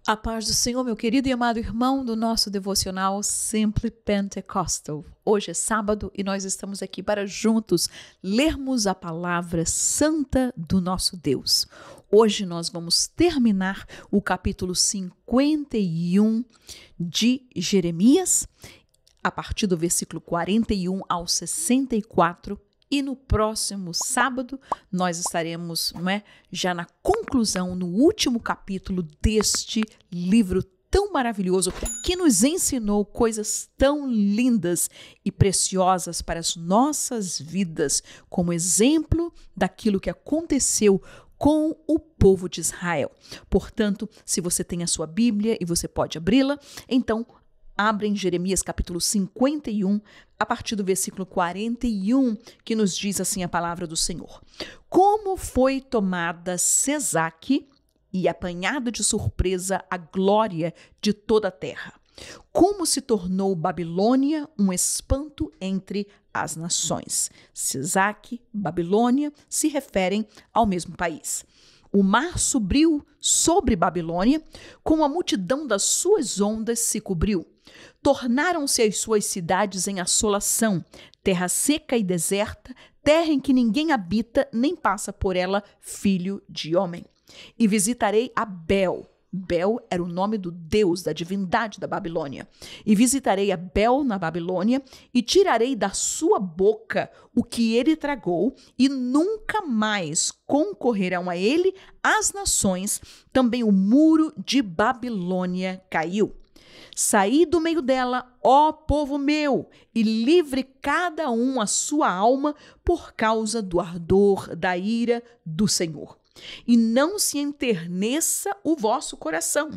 A paz do Senhor, meu querido e amado irmão do nosso devocional Simply Pentecostal. Hoje é sábado e nós estamos aqui para juntos lermos a palavra santa do nosso Deus. Hoje nós vamos terminar o capítulo 51 de Jeremias, a partir do versículo 41 ao 64. E no próximo sábado nós estaremos, já na conclusão, no último capítulo deste livro tão maravilhoso que nos ensinou coisas tão lindas e preciosas para as nossas vidas, como exemplo daquilo que aconteceu com o povo de Israel. Portanto, se você tem a sua Bíblia e você pode abri-la, então abre em Jeremias capítulo 51, a partir do versículo 41, que nos diz assim a palavra do Senhor. Como foi tomada Sesaque e apanhada de surpresa a glória de toda a terra. Como se tornou Babilônia um espanto entre as nações. Sesaque, Babilônia se referem ao mesmo país. O mar subiu sobre Babilônia, com a multidão das suas ondas se cobriu. Tornaram-se as suas cidades em assolação, terra seca e deserta, terra em que ninguém habita, nem passa por ela filho de homem. E visitarei a Bel. Bel era o nome do deus, da divindade da Babilônia. E visitarei a Bel na Babilônia e tirarei da sua boca o que ele tragou e nunca mais concorrerão a ele as nações. Também o muro de Babilônia caiu. Saí do meio dela, ó povo meu, e livre cada um a sua alma por causa do ardor da ira do Senhor. E não se enterneça o vosso coração,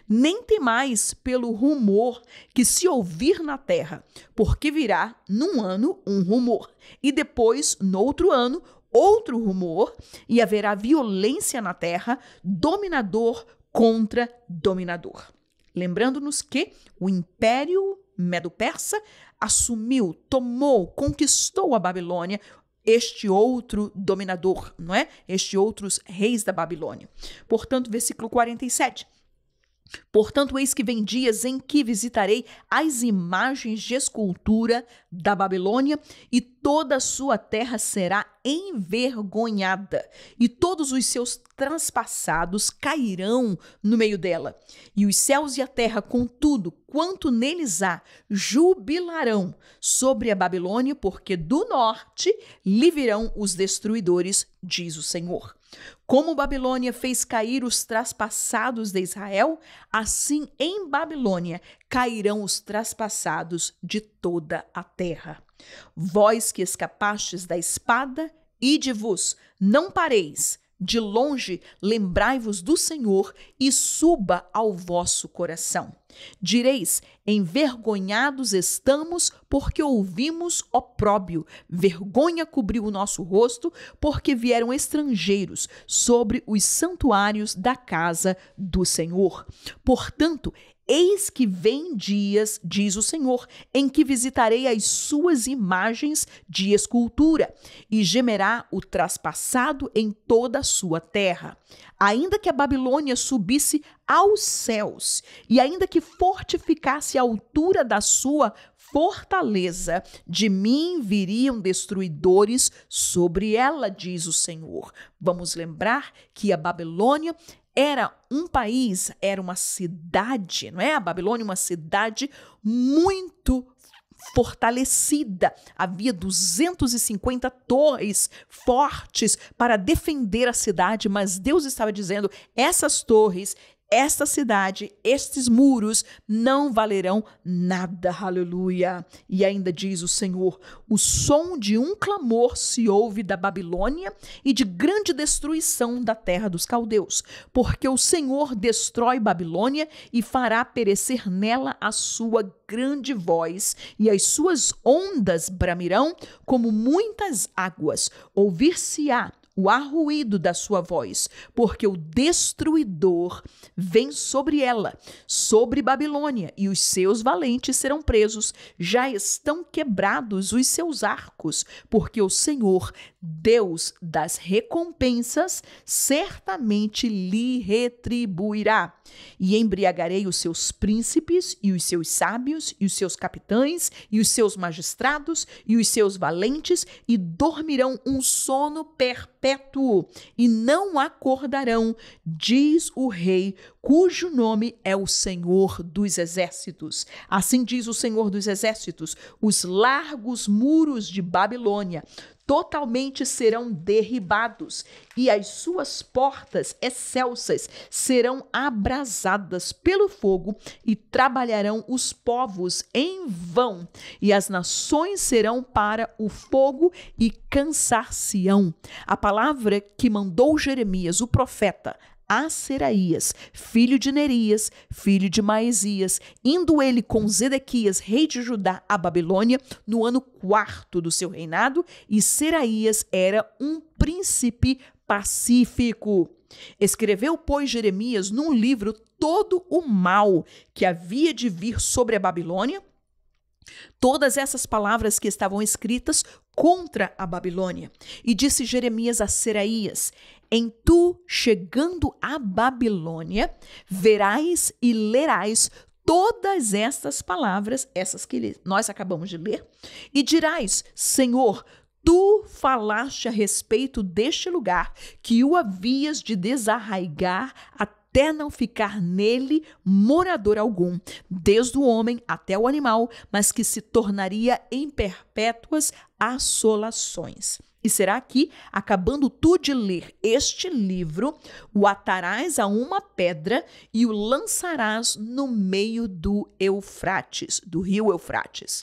nem temais pelo rumor que se ouvir na terra, porque virá num ano um rumor, e depois, no outro ano, outro rumor, e haverá violência na terra, dominador contra dominador. Lembrando-nos que o Império Medo-Persa assumiu, tomou, conquistou a Babilônia, este outro dominador, não é? Estes outros reis da Babilônia. Portanto, versículo 47. Portanto, eis que vem dias em que visitarei as imagens de escultura da Babilônia e toda a sua terra será envergonhada e todos os seus transpassados cairão no meio dela. E os céus e a terra, contudo, quanto neles há, jubilarão sobre a Babilônia, porque do norte lhe virão os destruidores, diz o Senhor. Como Babilônia fez cair os traspassados de Israel, assim em Babilônia cairão os traspassados de toda a terra. Vós que escapastes da espada, ide-vos, não pareis. De longe, lembrai-vos do Senhor e suba ao vosso coração. Direis, envergonhados estamos porque ouvimos opróbrio. Vergonha cobriu o nosso rosto porque vieram estrangeiros sobre os santuários da casa do Senhor. Portanto, eis que vem dias, diz o Senhor, em que visitarei as suas imagens de escultura, e gemerá o traspassado em toda a sua terra. Ainda que a Babilônia subisse aos céus, e ainda que fortificasse a altura da sua fortaleza, de mim viriam destruidores sobre ela, diz o Senhor. Vamos lembrar que a Babilônia era um país, era uma cidade, não é? A Babilônia, uma cidade muito fortalecida. Havia 250 torres fortes para defender a cidade, mas Deus estava dizendo, essas torres, esta cidade, estes muros não valerão nada, aleluia. E ainda diz o Senhor, o som de um clamor se ouve da Babilônia e de grande destruição da terra dos caldeus, porque o Senhor destrói Babilônia e fará perecer nela a sua grande voz, e as suas ondas bramirão como muitas águas. Ouvir-se-á o arruído da sua voz, porque o destruidor vem sobre ela, sobre Babilônia, e os seus valentes serão presos. Já estão quebrados os seus arcos, porque o Senhor, Deus das recompensas, certamente lhe retribuirá. E embriagarei os seus príncipes, e os seus sábios, e os seus capitães, e os seus magistrados, e os seus valentes, e dormirão um sono perpétuo, e não acordarão, diz o rei, cujo nome é o Senhor dos Exércitos. Assim diz o Senhor dos Exércitos: os largos muros de Babilônia totalmente serão derribados, e as suas portas excelsas serão abrasadas pelo fogo, e trabalharão os povos em vão, e as nações serão para o fogo e cansar-se-ão. A palavra que mandou Jeremias, o profeta, a Seraías, filho de Nerias, filho de Maesias, indo ele com Zedequias, rei de Judá, a Babilônia, no ano 4º do seu reinado, e Seraías era um príncipe pacífico. Escreveu, pois, Jeremias num livro todo o mal que havia de vir sobre a Babilônia, todas essas palavras que estavam escritas contra a Babilônia. E disse Jeremias a Seraías: em tu, chegando à Babilônia, verás e lerás todas estas palavras, essas que nós acabamos de ler, e dirás: Senhor, tu falaste a respeito deste lugar, que o havias de desarraigar até não ficar nele morador algum, desde o homem até o animal, mas que se tornaria em perpétuas assolações. E será que, acabando tu de ler este livro, o atarás a uma pedra e o lançarás no meio do Eufrates, do rio Eufrates.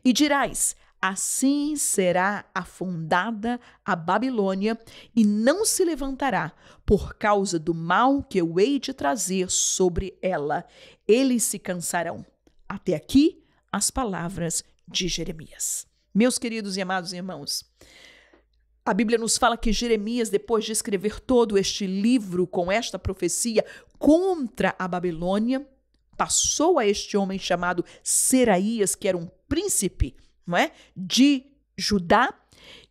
E dirás: assim será afundada a Babilônia, e não se levantará, por causa do mal que eu hei de trazer sobre ela. Eles se cansarão. Até aqui as palavras de Jeremias. Meus queridos e amados irmãos, a Bíblia nos fala que Jeremias, depois de escrever todo este livro com esta profecia contra a Babilônia, passou a este homem chamado Seraías, que era um príncipe, não é, de Judá,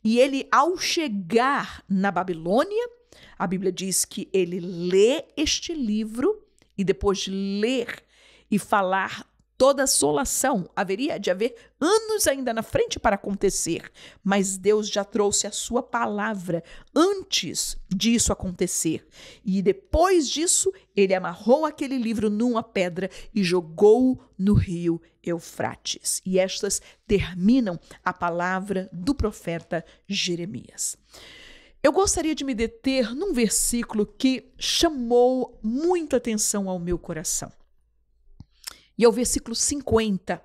e ele, ao chegar na Babilônia, a Bíblia diz que ele lê este livro, e depois de ler e falar toda assolação, haveria de haver anos ainda na frente para acontecer, mas Deus já trouxe a sua palavra antes disso acontecer. E depois disso, ele amarrou aquele livro numa pedra e jogou-o no rio Eufrates. E estas terminam a palavra do profeta Jeremias. Eu gostaria de me deter num versículo que chamou muita atenção ao meu coração. E é o versículo 50,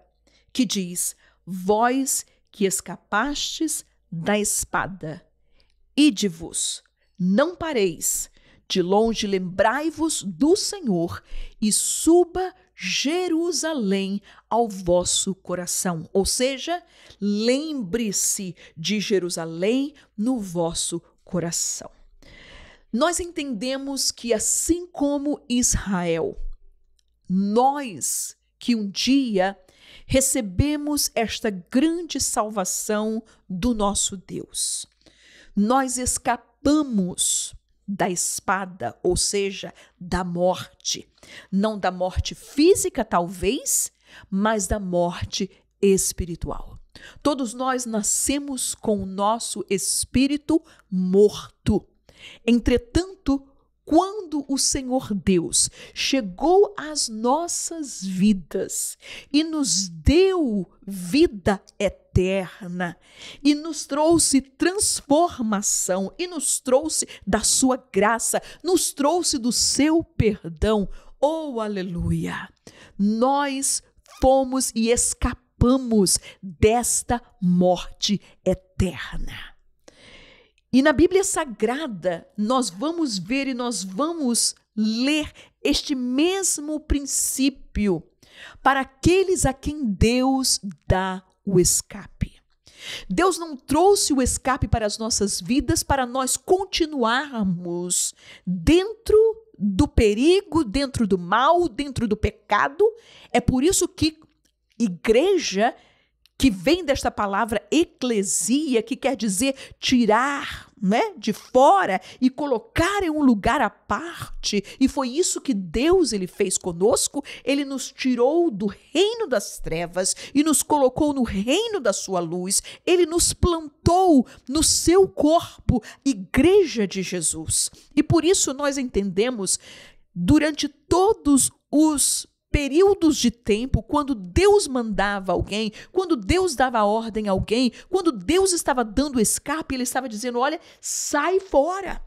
que diz: vós que escapastes da espada, ide-vos, não pareis, de longe lembrai-vos do Senhor, e suba Jerusalém ao vosso coração. Ou seja, lembre-se de Jerusalém no vosso coração. Nós entendemos que, assim como Israel, nós que um dia recebemos esta grande salvação do nosso Deus, nós escapamos da espada, ou seja, da morte. Não da morte física, talvez, mas da morte espiritual. Todos nós nascemos com o nosso espírito morto. Entretanto, quando o Senhor Deus chegou às nossas vidas e nos deu vida eterna, e nos trouxe transformação, e nos trouxe da sua graça, nos trouxe do seu perdão, oh aleluia! Nós fomos e escapamos desta morte eterna. E na Bíblia Sagrada, nós vamos ver e nós vamos ler este mesmo princípio para aqueles a quem Deus dá o escape. Deus não trouxe o escape para as nossas vidas para nós continuarmos dentro do perigo, dentro do mal, dentro do pecado. É por isso que igreja, que vem desta palavra eclesia, que quer dizer tirar, né, de fora e colocar em um lugar à parte. E foi isso que Deus ele fez conosco. Ele nos tirou do reino das trevas e nos colocou no reino da sua luz. Ele nos plantou no seu corpo, igreja de Jesus. E por isso nós entendemos, durante todos os períodos de tempo, quando Deus mandava alguém, quando Deus dava ordem a alguém, quando Deus estava dando escape, ele estava dizendo: olha, sai fora,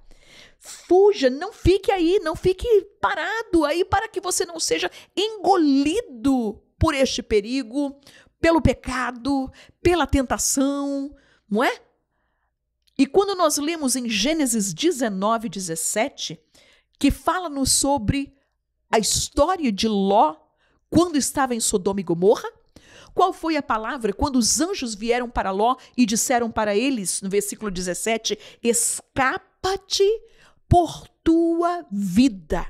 fuja, não fique aí, não fique parado aí, para que você não seja engolido por este perigo, pelo pecado, pela tentação, não é? E quando nós lemos em Gênesis 19, 17, que fala-nos sobre a história de Ló quando estava em Sodoma e Gomorra, qual foi a palavra quando os anjos vieram para Ló e disseram para eles, no versículo 17, escapa-te por tua vida.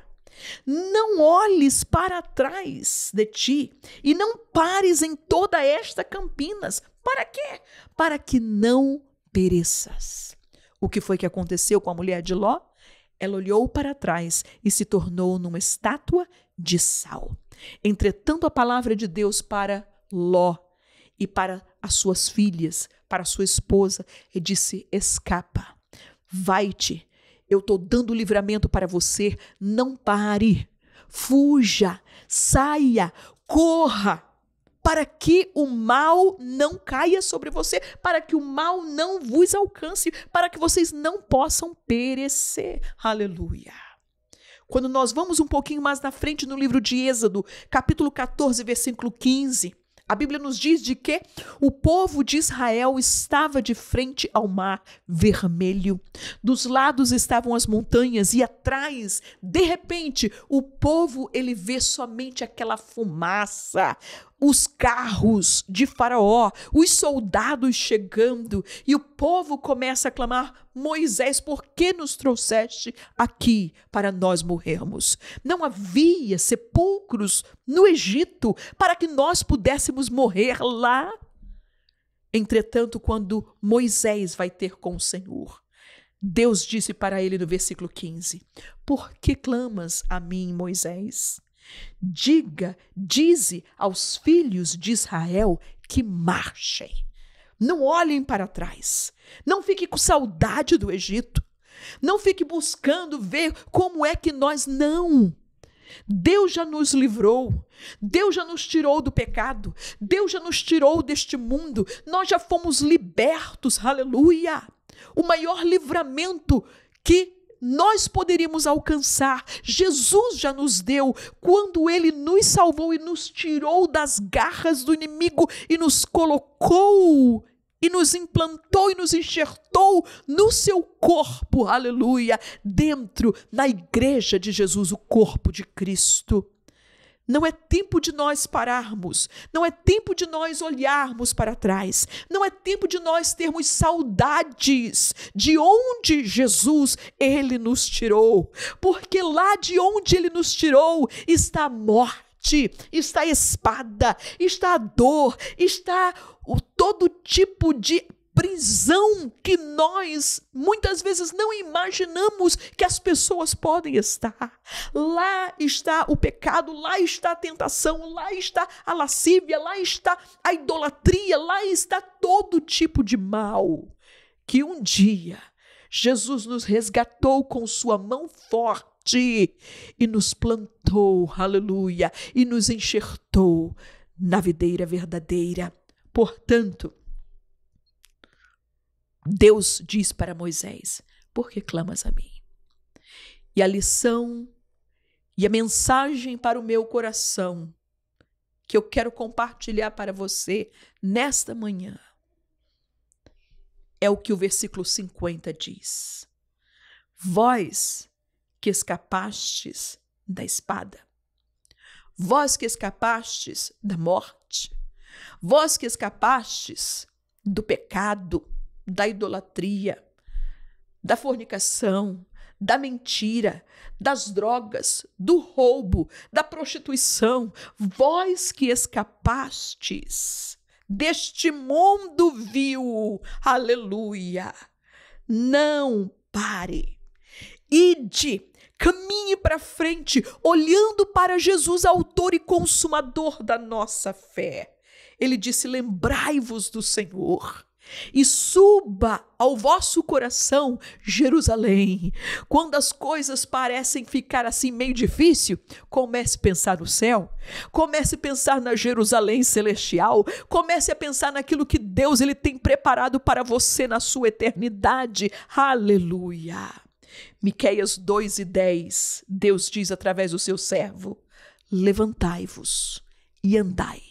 Não olhes para trás de ti e não pares em toda esta Campinas. Para quê? Para que não pereças. O que foi que aconteceu com a mulher de Ló? Ela olhou para trás e se tornou numa estátua de sal. Entretanto, a palavra de Deus para Ló e para as suas filhas, para a sua esposa, ele disse: escapa, vai-te, eu estou dando livramento para você, não pare, fuja, saia, corra, para que o mal não caia sobre você, para que o mal não vos alcance, para que vocês não possam perecer. Aleluia. Quando nós vamos um pouquinho mais na frente no livro de Êxodo, capítulo 14, versículo 15, a Bíblia nos diz de que o povo de Israel estava de frente ao mar vermelho. Dos lados estavam as montanhas e atrás, de repente, o povo ele vê somente aquela fumaça, os carros de Faraó, os soldados chegando, e o povo começa a clamar: Moisés, por que nos trouxeste aqui para nós morrermos? Não havia sepulcros no Egito para que nós pudéssemos morrer lá. Entretanto, quando Moisés vai ter com o Senhor, Deus disse para ele no versículo 15: por que clamas a mim, Moisés? Dize aos filhos de Israel que marchem. Não olhem para trás. Não fique com saudade do Egito. Não fique buscando ver como é que nós não. Deus já nos livrou. Deus já nos tirou do pecado. Deus já nos tirou deste mundo. Nós já fomos libertos. Aleluia! O maior livramento que nós poderíamos alcançar, Jesus já nos deu quando ele nos salvou e nos tirou das garras do inimigo e nos colocou e nos implantou e nos enxertou no seu corpo, aleluia, dentro, na igreja de Jesus, o corpo de Cristo. Não é tempo de nós pararmos, não é tempo de nós olharmos para trás, não é tempo de nós termos saudades de onde Jesus, ele nos tirou, porque lá de onde ele nos tirou está a morte, está a espada, está a dor, está todo tipo de prisão que nós muitas vezes não imaginamos que as pessoas podem estar. Lá está o pecado, lá está a tentação, lá está a lascívia, lá está a idolatria, lá está todo tipo de mal que um dia Jesus nos resgatou com sua mão forte e nos plantou, aleluia, e nos enxertou na videira verdadeira. Portanto, Deus diz para Moisés: por que clamas a mim? E a lição e a mensagem para o meu coração que eu quero compartilhar para você nesta manhã é o que o versículo 50 diz: vós que escapastes da espada, vós que escapastes da morte, vós que escapastes do pecado, da idolatria, da fornicação, da mentira, das drogas, do roubo, da prostituição, vós que escapastes deste mundo vil, aleluia, não pare, ide, caminhe para frente, olhando para Jesus, autor e consumador da nossa fé. Ele disse: lembrai-vos do Senhor e suba ao vosso coração Jerusalém. Quando as coisas parecem ficar assim meio difícil, comece a pensar no céu, comece a pensar na Jerusalém celestial, comece a pensar naquilo que Deus ele tem preparado para você na sua eternidade. Aleluia! Miqueias 2:10, Deus diz através do seu servo: levantai-vos e andai,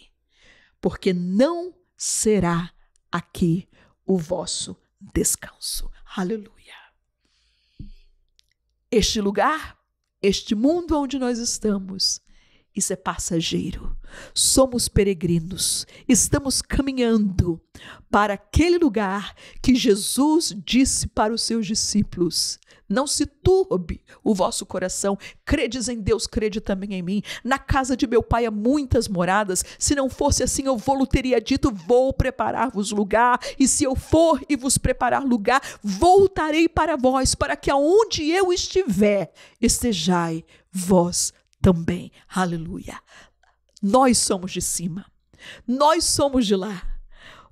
porque não será aqui o vosso descanso. Aleluia. Este lugar, este mundo onde nós estamos, isso é passageiro. Somos peregrinos. Estamos caminhando para aquele lugar que Jesus disse para os seus discípulos: não se turbe o vosso coração, credes em Deus, crede também em mim. Na casa de meu pai há muitas moradas, se não fosse assim eu vou-lhe teria dito: vou preparar-vos lugar, e se eu for e vos preparar lugar, voltarei para vós, para que aonde eu estiver, estejai vós também. Aleluia. Nós somos de cima, nós somos de lá.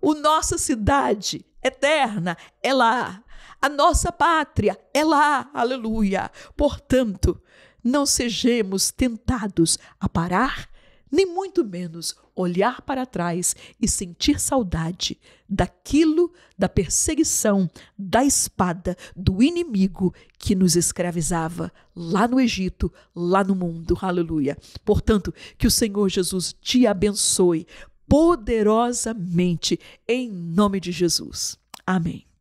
A nossa cidade eterna é lá. A nossa pátria é lá, aleluia. Portanto, não sejamos tentados a parar, nem muito menos olhar para trás e sentir saudade daquilo, da perseguição, da espada, do inimigo que nos escravizava lá no Egito, lá no mundo, aleluia. Portanto, que o Senhor Jesus te abençoe poderosamente, em nome de Jesus. Amém.